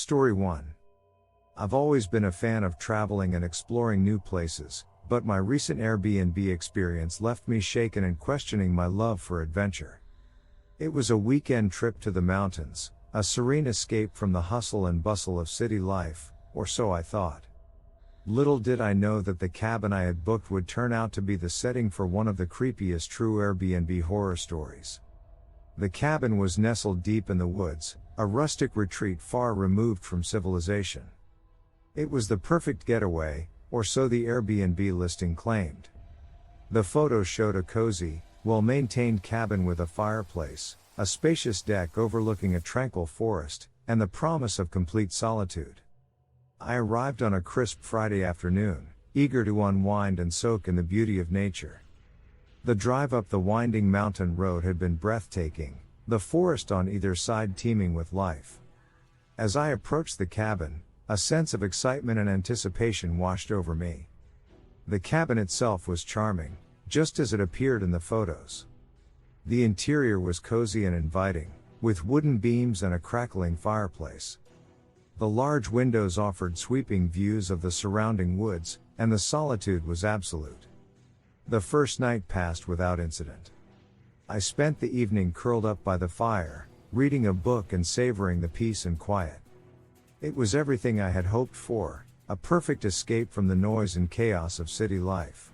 Story 1. I've always been a fan of traveling and exploring new places, but my recent Airbnb experience left me shaken and questioning my love for adventure. It was a weekend trip to the mountains, a serene escape from the hustle and bustle of city life, or so I thought. Little did I know that the cabin I had booked would turn out to be the setting for one of the creepiest true Airbnb horror stories. The cabin was nestled deep in the woods, a rustic retreat far removed from civilization. It was the perfect getaway, or so the Airbnb listing claimed. The photos showed a cozy, well-maintained cabin with a fireplace, a spacious deck overlooking a tranquil forest, and the promise of complete solitude. I arrived on a crisp Friday afternoon, eager to unwind and soak in the beauty of nature. The drive up the winding mountain road had been breathtaking, the forest on either side teeming with life. As I approached the cabin, a sense of excitement and anticipation washed over me. The cabin itself was charming, just as it appeared in the photos. The interior was cozy and inviting, with wooden beams and a crackling fireplace. The large windows offered sweeping views of the surrounding woods, and the solitude was absolute. The first night passed without incident. I spent the evening curled up by the fire, reading a book and savoring the peace and quiet. It was everything I had hoped for, a perfect escape from the noise and chaos of city life.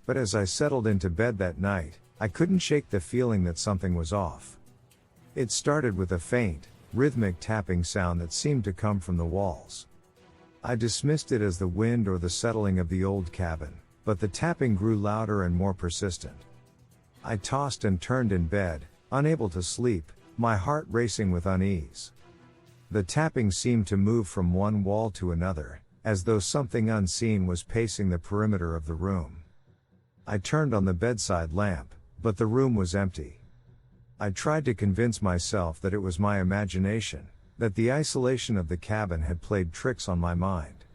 But as I settled into bed that night, I couldn't shake the feeling that something was off. It started with a faint, rhythmic tapping sound that seemed to come from the walls. I dismissed it as the wind or the settling of the old cabin, but the tapping grew louder and more persistent. I tossed and turned in bed, unable to sleep, my heart racing with unease. The tapping seemed to move from one wall to another, as though something unseen was pacing the perimeter of the room. I turned on the bedside lamp, but the room was empty. I tried to convince myself that it was my imagination, that the isolation of the cabin had played tricks on my mind.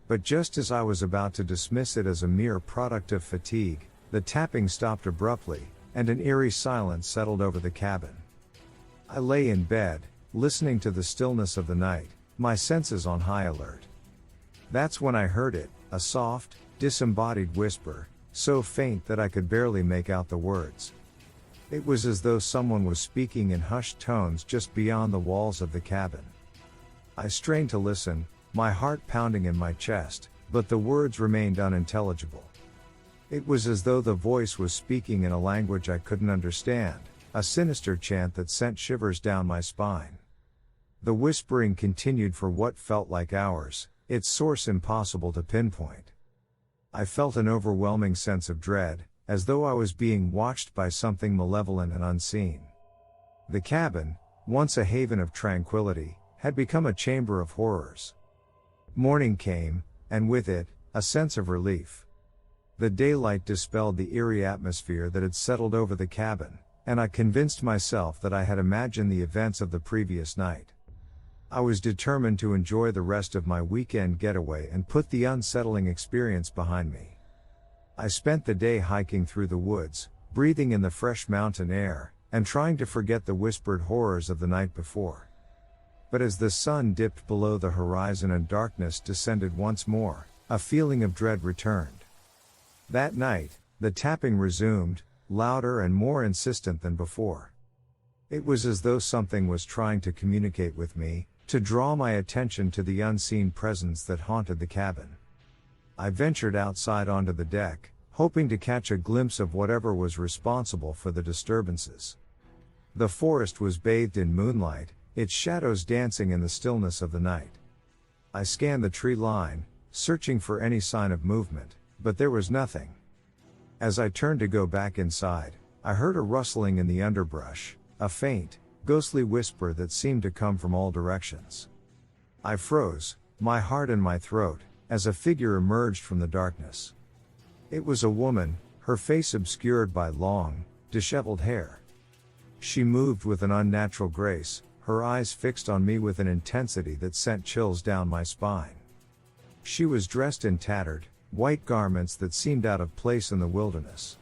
But just as I was about to dismiss it as a mere product of fatigue, the tapping stopped abruptly, and an eerie silence settled over the cabin. I lay in bed, listening to the stillness of the night, my senses on high alert. That's when I heard it, a soft, disembodied whisper, so faint that I could barely make out the words. It was as though someone was speaking in hushed tones just beyond the walls of the cabin. I strained to listen, my heart pounding in my chest, but the words remained unintelligible. It was as though the voice was speaking in a language I couldn't understand, a sinister chant that sent shivers down my spine. The whispering continued for what felt like hours, its source impossible to pinpoint. I felt an overwhelming sense of dread, as though I was being watched by something malevolent and unseen. The cabin, once a haven of tranquility, had become a chamber of horrors. Morning came, and with it, a sense of relief. The daylight dispelled the eerie atmosphere that had settled over the cabin, and I convinced myself that I had imagined the events of the previous night. I was determined to enjoy the rest of my weekend getaway and put the unsettling experience behind me. I spent the day hiking through the woods, breathing in the fresh mountain air, and trying to forget the whispered horrors of the night before. But as the sun dipped below the horizon and darkness descended once more, a feeling of dread returned. That night, the tapping resumed, louder and more insistent than before. It was as though something was trying to communicate with me, to draw my attention to the unseen presence that haunted the cabin. I ventured outside onto the deck, hoping to catch a glimpse of whatever was responsible for the disturbances. The forest was bathed in moonlight, its shadows dancing in the stillness of the night. I scanned the tree line, searching for any sign of movement, but there was nothing. As I turned to go back inside, I heard a rustling in the underbrush, a faint, ghostly whisper that seemed to come from all directions. I froze, my heart in my throat, as a figure emerged from the darkness. It was a woman, her face obscured by long, disheveled hair. She moved with an unnatural grace, her eyes fixed on me with an intensity that sent chills down my spine. She was dressed in tattered, white garments that seemed out of place in the wilderness.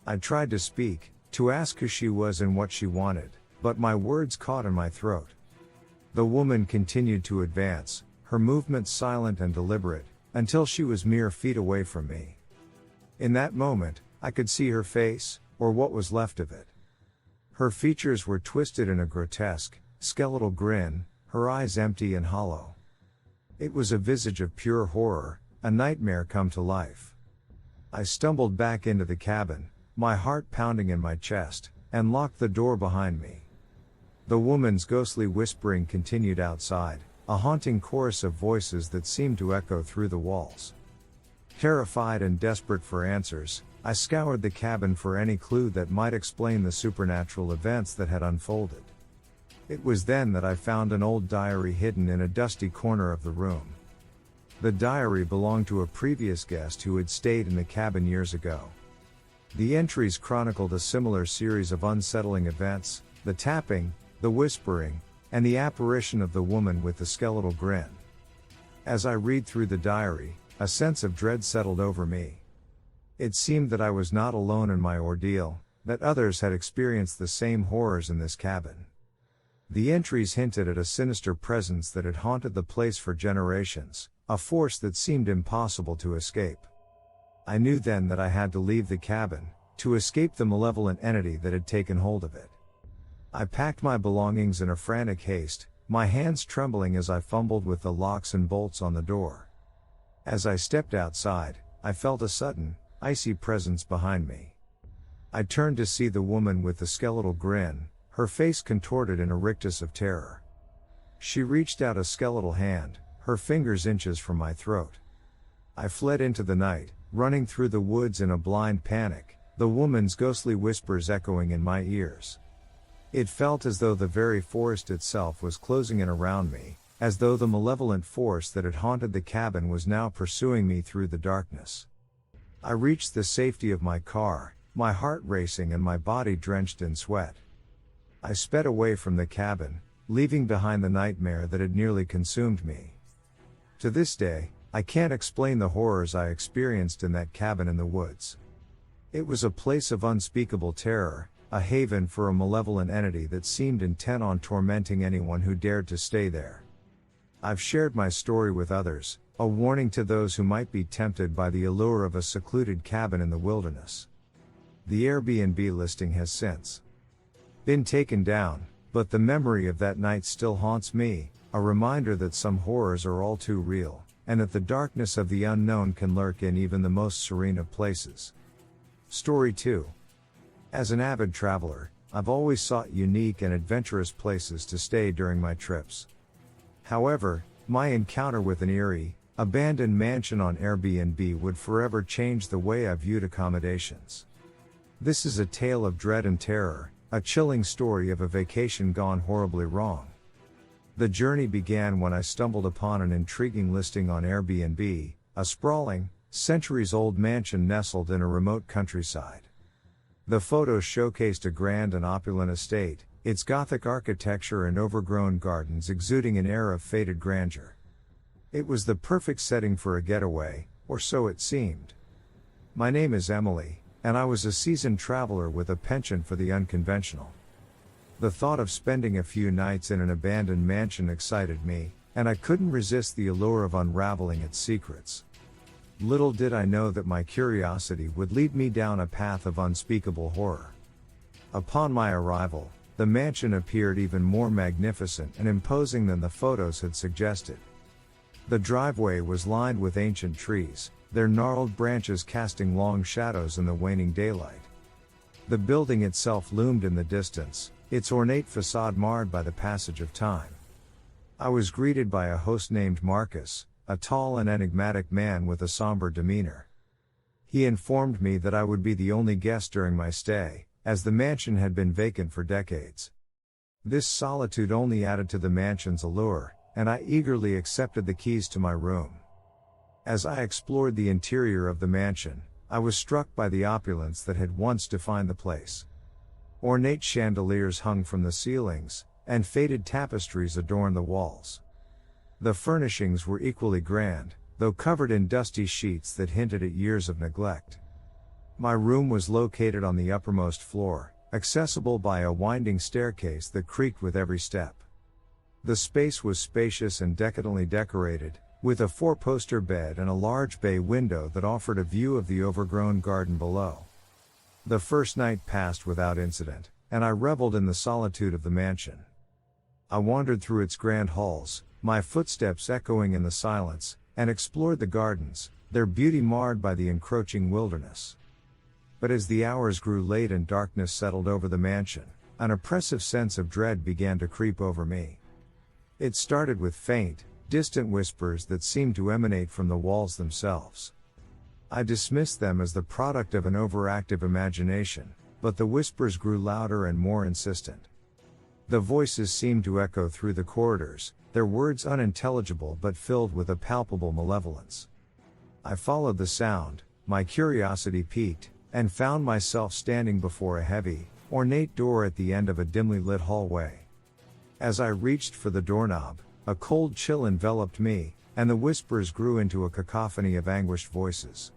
I tried to speak, to ask who she was and what she wanted, but my words caught in my throat. The woman continued to advance, her movements silent and deliberate, until she was mere feet away from me. In that moment, I could see her face, or what was left of it. Her features were twisted in a grotesque, skeletal grin, her eyes empty and hollow. It was a visage of pure horror, a nightmare come to life. I stumbled back into the cabin, my heart pounding in my chest, and locked the door behind me. The woman's ghostly whispering continued outside, a haunting chorus of voices that seemed to echo through the walls. Terrified and desperate for answers, I scoured the cabin for any clue that might explain the supernatural events that had unfolded. It was then that I found an old diary hidden in a dusty corner of the room. The diary belonged to a previous guest who had stayed in the cabin years ago. The entries chronicled a similar series of unsettling events: the tapping, the whispering, and the apparition of the woman with the skeletal grin. As I read through the diary, a sense of dread settled over me. It seemed that I was not alone in my ordeal, that others had experienced the same horrors in this cabin. The entries hinted at a sinister presence that had haunted the place for generations, a force that seemed impossible to escape. I knew then that I had to leave the cabin, to escape the malevolent entity that had taken hold of it. I packed my belongings in a frantic haste, my hands trembling as I fumbled with the locks and bolts on the door. As I stepped outside, I felt a sudden, icy presence behind me. I turned to see the woman with the skeletal grin, her face contorted in a rictus of terror. She reached out a skeletal hand, her fingers inches from my throat. I fled into the night, running through the woods in a blind panic, the woman's ghostly whispers echoing in my ears. It felt as though the very forest itself was closing in around me, as though the malevolent force that had haunted the cabin was now pursuing me through the darkness. I reached the safety of my car, my heart racing and my body drenched in sweat. I sped away from the cabin, leaving behind the nightmare that had nearly consumed me. To this day, I can't explain the horrors I experienced in that cabin in the woods. It was a place of unspeakable terror, a haven for a malevolent entity that seemed intent on tormenting anyone who dared to stay there. I've shared my story with others, a warning to those who might be tempted by the allure of a secluded cabin in the wilderness. The Airbnb listing has since been taken down, but the memory of that night still haunts me, a reminder that some horrors are all too real, and that the darkness of the unknown can lurk in even the most serene of places. Story 2. As an avid traveler, I've always sought unique and adventurous places to stay during my trips. However, my encounter with an eerie, abandoned mansion on Airbnb would forever change the way I viewed accommodations. This is a tale of dread and terror, a chilling story of a vacation gone horribly wrong. The journey began when I stumbled upon an intriguing listing on Airbnb, a sprawling, centuries-old mansion nestled in a remote countryside. The photos showcased a grand and opulent estate, its Gothic architecture and overgrown gardens exuding an air of faded grandeur. It was the perfect setting for a getaway, or so it seemed. My name is Emily, and I was a seasoned traveler with a penchant for the unconventional. The thought of spending a few nights in an abandoned mansion excited me, and I couldn't resist the allure of unraveling its secrets. Little did I know that my curiosity would lead me down a path of unspeakable horror. Upon my arrival, the mansion appeared even more magnificent and imposing than the photos had suggested. The driveway was lined with ancient trees, their gnarled branches casting long shadows in the waning daylight. The building itself loomed in the distance, its ornate facade marred by the passage of time. I was greeted by a host named Marcus, a tall and enigmatic man with a somber demeanor. He informed me that I would be the only guest during my stay, as the mansion had been vacant for decades. This solitude only added to the mansion's allure, and I eagerly accepted the keys to my room. As I explored the interior of the mansion, I was struck by the opulence that had once defined the place. Ornate chandeliers hung from the ceilings, and faded tapestries adorned the walls. The furnishings were equally grand, though covered in dusty sheets that hinted at years of neglect. My room was located on the uppermost floor, accessible by a winding staircase that creaked with every step. The space was spacious and decadently decorated, with a four-poster bed and a large bay window that offered a view of the overgrown garden below. The first night passed without incident, and I reveled in the solitude of the mansion. I wandered through its grand halls, my footsteps echoing in the silence, and explored the gardens, their beauty marred by the encroaching wilderness. But as the hours grew late and darkness settled over the mansion, an oppressive sense of dread began to creep over me. It started with faint, distant whispers that seemed to emanate from the walls themselves. I dismissed them as the product of an overactive imagination, but the whispers grew louder and more insistent. The voices seemed to echo through the corridors, their words unintelligible but filled with a palpable malevolence. I followed the sound, my curiosity piqued, and found myself standing before a heavy, ornate door at the end of a dimly lit hallway. As I reached for the doorknob, a cold chill enveloped me, and the whispers grew into a cacophony of anguished voices.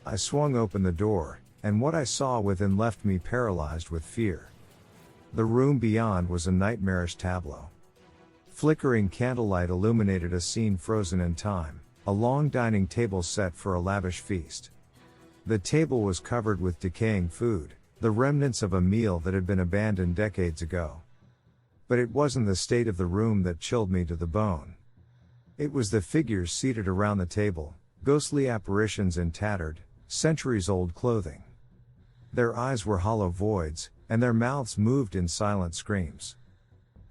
I swung open the door, and what I saw within left me paralyzed with fear. The room beyond was a nightmarish tableau. Flickering candlelight illuminated a scene frozen in time, a long dining table set for a lavish feast. The table was covered with decaying food, the remnants of a meal that had been abandoned decades ago. But it wasn't the state of the room that chilled me to the bone. It was the figures seated around the table, ghostly apparitions in tattered, centuries-old clothing. Their eyes were hollow voids, and their mouths moved in silent screams.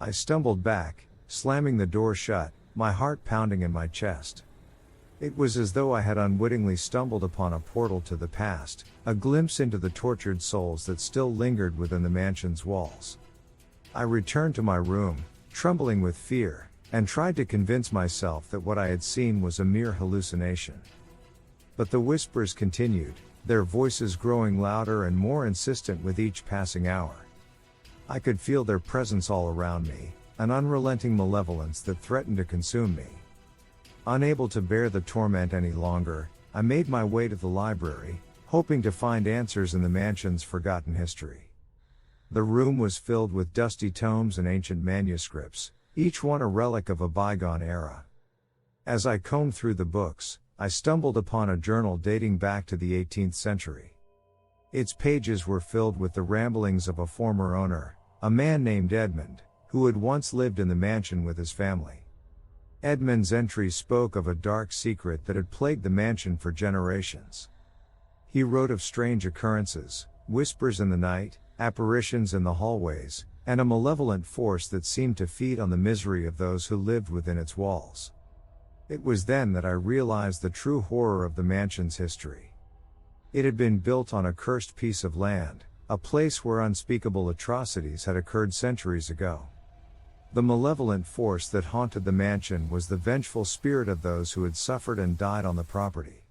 I stumbled back, slamming the door shut, my heart pounding in my chest. It was as though I had unwittingly stumbled upon a portal to the past, a glimpse into the tortured souls that still lingered within the mansion's walls. I returned to my room, trembling with fear, and tried to convince myself that what I had seen was a mere hallucination. But the whispers continued, their voices growing louder and more insistent with each passing hour. I could feel their presence all around me, an unrelenting malevolence that threatened to consume me. Unable to bear the torment any longer, I made my way to the library, hoping to find answers in the mansion's forgotten history. The room was filled with dusty tomes and ancient manuscripts, each one a relic of a bygone era. As I combed through the books, I stumbled upon a journal dating back to the 18th century. Its pages were filled with the ramblings of a former owner, a man named Edmund, who had once lived in the mansion with his family. Edmund's entries spoke of a dark secret that had plagued the mansion for generations. He wrote of strange occurrences, whispers in the night, apparitions in the hallways, and a malevolent force that seemed to feed on the misery of those who lived within its walls. It was then that I realized the true horror of the mansion's history. It had been built on a cursed piece of land, a place where unspeakable atrocities had occurred centuries ago. The malevolent force that haunted the mansion was the vengeful spirit of those who had suffered and died on the property.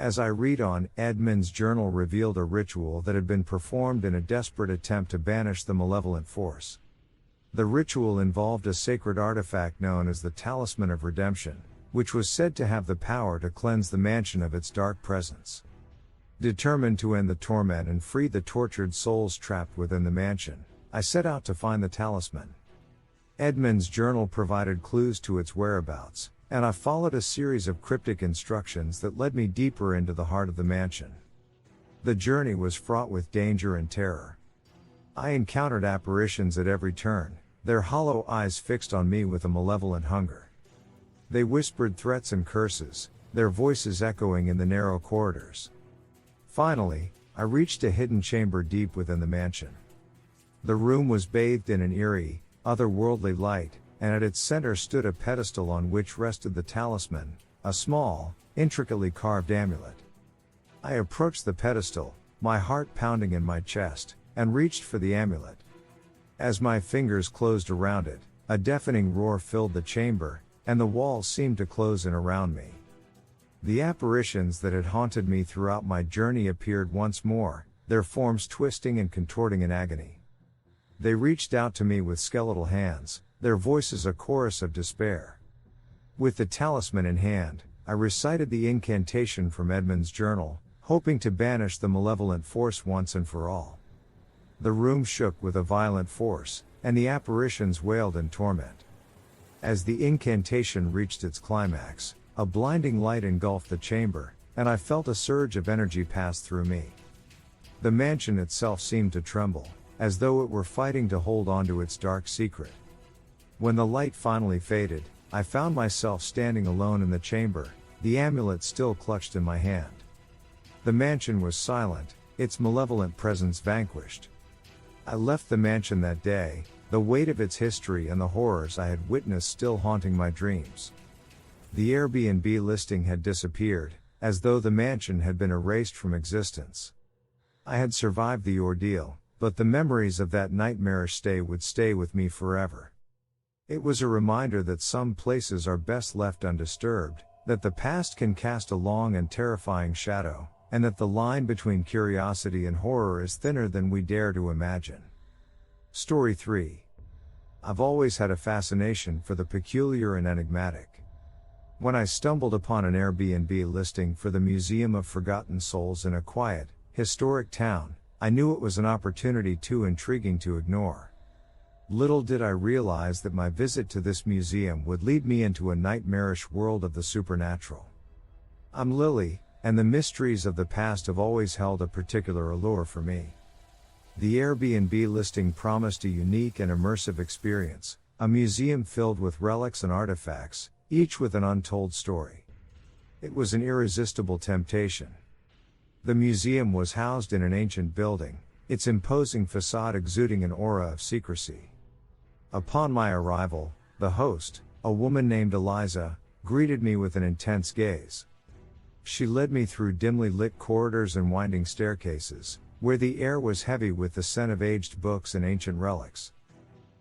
As I read on, Edmund's journal revealed a ritual that had been performed in a desperate attempt to banish the malevolent force. The ritual involved a sacred artifact known as the Talisman of Redemption, which was said to have the power to cleanse the mansion of its dark presence. Determined to end the torment and free the tortured souls trapped within the mansion, I set out to find the talisman. Edmund's journal provided clues to its whereabouts, and I followed a series of cryptic instructions that led me deeper into the heart of the mansion. The journey was fraught with danger and terror. I encountered apparitions at every turn, their hollow eyes fixed on me with a malevolent hunger. They whispered threats and curses, their voices echoing in the narrow corridors. Finally, I reached a hidden chamber deep within the mansion. The room was bathed in an eerie, otherworldly light, and at its center stood a pedestal on which rested the talisman, a small, intricately carved amulet. I approached the pedestal, my heart pounding in my chest, and reached for the amulet. As my fingers closed around it, a deafening roar filled the chamber, and the walls seemed to close in around me. The apparitions that had haunted me throughout my journey appeared once more, their forms twisting and contorting in agony. They reached out to me with skeletal hands, their voices a chorus of despair. With the talisman in hand, I recited the incantation from Edmund's journal, hoping to banish the malevolent force once and for all. The room shook with a violent force, and the apparitions wailed in torment. As the incantation reached its climax, a blinding light engulfed the chamber, and I felt a surge of energy pass through me. The mansion itself seemed to tremble, as though it were fighting to hold on to its dark secret. When the light finally faded, I found myself standing alone in the chamber, the amulet still clutched in my hand. The mansion was silent, its malevolent presence vanquished. I left the mansion that day, the weight of its history and the horrors I had witnessed still haunting my dreams. The Airbnb listing had disappeared, as though the mansion had been erased from existence. I had survived the ordeal, but the memories of that nightmarish stay would stay with me forever. It was a reminder that some places are best left undisturbed, that the past can cast a long and terrifying shadow, and that the line between curiosity and horror is thinner than we dare to imagine. Story 3. I've always had a fascination for the peculiar and enigmatic. When I stumbled upon an Airbnb listing for the Museum of Forgotten Souls in a quiet, historic town, I knew it was an opportunity too intriguing to ignore. Little did I realize that my visit to this museum would lead me into a nightmarish world of the supernatural. I'm Lily, and the mysteries of the past have always held a particular allure for me. The Airbnb listing promised a unique and immersive experience, a museum filled with relics and artifacts, each with an untold story. It was an irresistible temptation. The museum was housed in an ancient building, its imposing facade exuding an aura of secrecy. Upon my arrival, the host, a woman named Eliza, greeted me with an intense gaze. She led me through dimly lit corridors and winding staircases, where the air was heavy with the scent of aged books and ancient relics.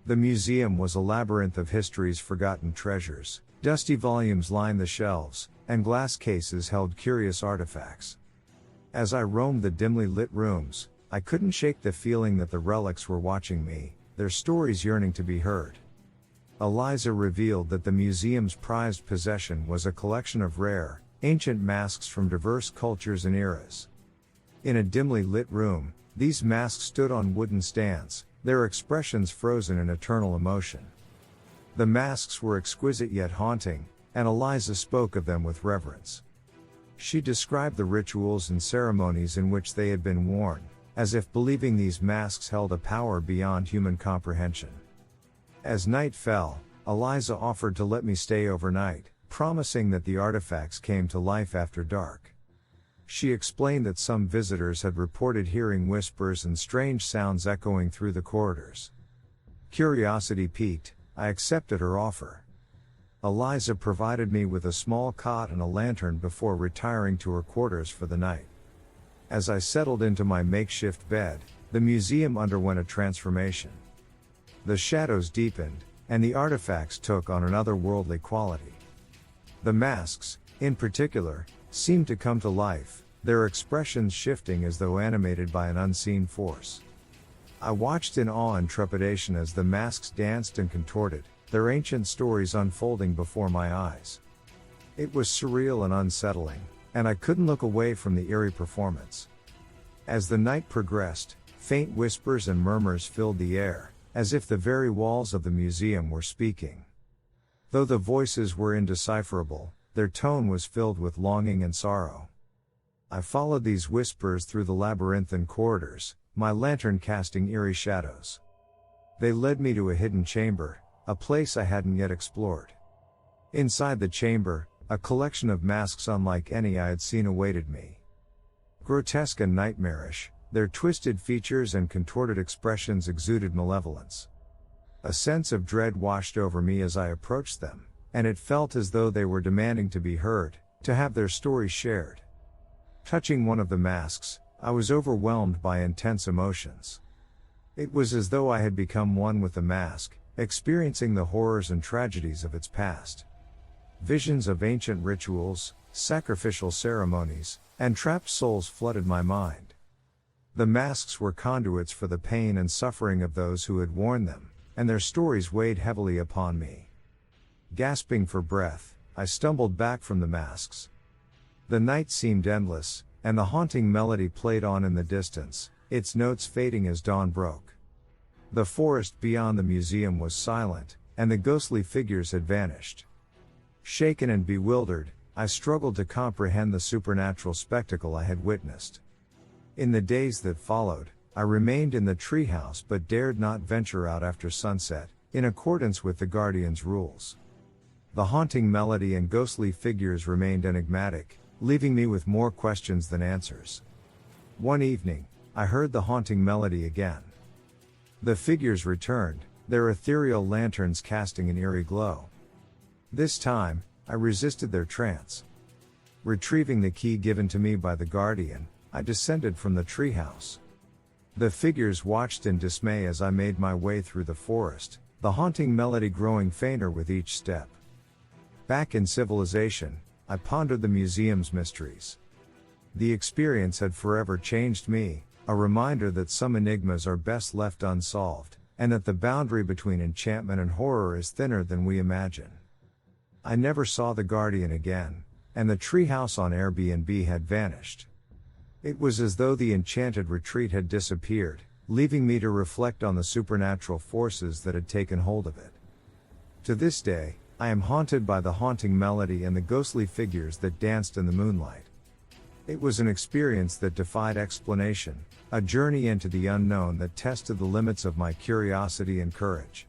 The museum was a labyrinth of history's forgotten treasures. Dusty volumes lined the shelves, and glass cases held curious artifacts. As I roamed the dimly lit rooms, I couldn't shake the feeling that the relics were watching me, their stories yearning to be heard. Eliza revealed that the museum's prized possession was a collection of rare, ancient masks from diverse cultures and eras. In a dimly lit room, these masks stood on wooden stands, their expressions frozen in eternal emotion. The masks were exquisite yet haunting, and Eliza spoke of them with reverence. She described the rituals and ceremonies in which they had been worn, as if believing these masks held a power beyond human comprehension. As night fell, Eliza offered to let me stay overnight, promising that the artifacts came to life after dark. She explained that some visitors had reported hearing whispers and strange sounds echoing through the corridors. Curiosity piqued, I accepted her offer. Eliza provided me with a small cot and a lantern before retiring to her quarters for the night. As I settled into my makeshift bed, the museum underwent a transformation. The shadows deepened, and the artifacts took on an otherworldly quality. The masks, in particular, seemed to come to life, their expressions shifting as though animated by an unseen force. I watched in awe and trepidation as the masks danced and contorted, their ancient stories unfolding before my eyes. It was surreal and unsettling, and I couldn't look away from the eerie performance. As the night progressed, faint whispers and murmurs filled the air, as if the very walls of the museum were speaking. Though the voices were indecipherable, their tone was filled with longing and sorrow. I followed these whispers through the labyrinthine corridors, my lantern casting eerie shadows. They led me to a hidden chamber, a place I hadn't yet explored. Inside the chamber, a collection of masks unlike any I had seen awaited me. Grotesque and nightmarish, their twisted features and contorted expressions exuded malevolence. A sense of dread washed over me as I approached them, and it felt as though they were demanding to be heard, to have their stories shared. Touching one of the masks, I was overwhelmed by intense emotions. It was as though I had become one with the mask, experiencing the horrors and tragedies of its past. Visions of ancient rituals, sacrificial ceremonies, and trapped souls flooded my mind. The masks were conduits for the pain and suffering of those who had worn them, and their stories weighed heavily upon me. Gasping for breath, I stumbled back from the masks. The night seemed endless, and the haunting melody played on in the distance, its notes fading as dawn broke. The forest beyond the museum was silent, and the ghostly figures had vanished. Shaken and bewildered, I struggled to comprehend the supernatural spectacle I had witnessed. In the days that followed, I remained in the treehouse but dared not venture out after sunset, in accordance with the guardian's rules. The haunting melody and ghostly figures remained enigmatic, leaving me with more questions than answers. One evening, I heard the haunting melody again. The figures returned, their ethereal lanterns casting an eerie glow. This time, I resisted their trance. Retrieving the key given to me by the guardian, I descended from the treehouse. The figures watched in dismay as I made my way through the forest, the haunting melody growing fainter with each step. Back in civilization, I pondered the museum's mysteries. The experience had forever changed me, a reminder that some enigmas are best left unsolved, and that the boundary between enchantment and horror is thinner than we imagine. I never saw the guardian again, and the treehouse on Airbnb had vanished. It was as though the enchanted retreat had disappeared, leaving me to reflect on the supernatural forces that had taken hold of it. To this day, I am haunted by the haunting melody and the ghostly figures that danced in the moonlight. It was an experience that defied explanation, a journey into the unknown that tested the limits of my curiosity and courage.